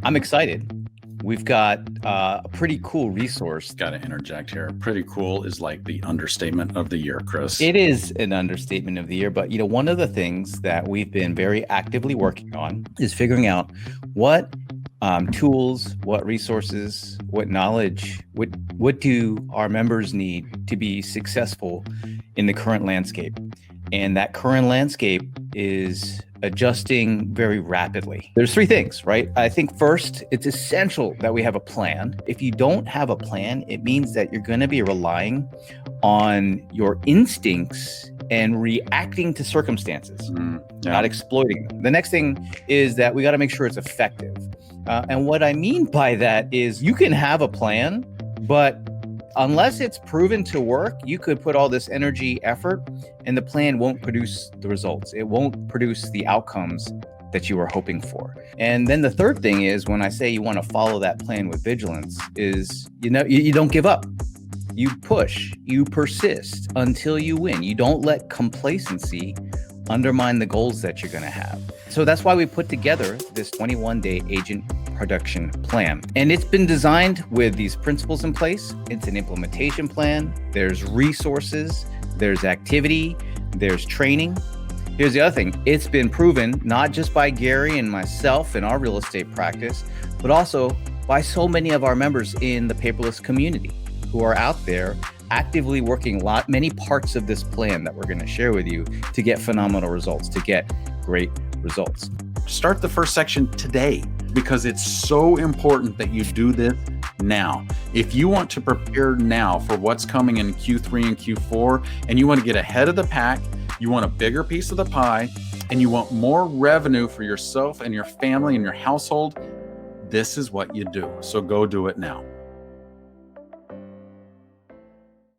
I'm excited. We've got a pretty cool resource. Got to interject here. Pretty cool is like the understatement of the year, Chris. It is an understatement of the year, but one of the things that we've been very actively working on is figuring out what tools, what resources, what knowledge, what do our members need to be successful in the current landscape. And that current landscape is adjusting very rapidly. There's three things, right? I think first, it's essential that we have a plan. If you don't have a plan, it means that you're going to be relying on your instincts and reacting to circumstances, not exploiting them. The next thing is that we got to make sure it's effective. And what I mean by that is you can have a plan, but unless it's proven to work, you could put all this energy, effort, and the plan won't produce the results. It won't produce the outcomes that you were hoping for. And then the third thing is, when I say you want to follow that plan with vigilance, is you don't give up. You push, you persist until you win. You don't let complacency undermine the goals that you're going to have. So that's why we put together this 21-day agent production plan. And it's been designed with these principles in place. It's an implementation plan. There's resources, there's activity, there's training. Here's the other thing. It's been proven not just by Gary and myself in our real estate practice, but also by so many of our members in the paperless community who are out there actively working many parts of this plan that we're going to share with you to get phenomenal results, to get great results. Start the first section today, because it's so important that you do this now. If you want to prepare now for what's coming in Q3 and Q4, and you want to get ahead of the pack, you want a bigger piece of the pie, and you want more revenue for yourself and your family and your household, this is what you do. So go do it now.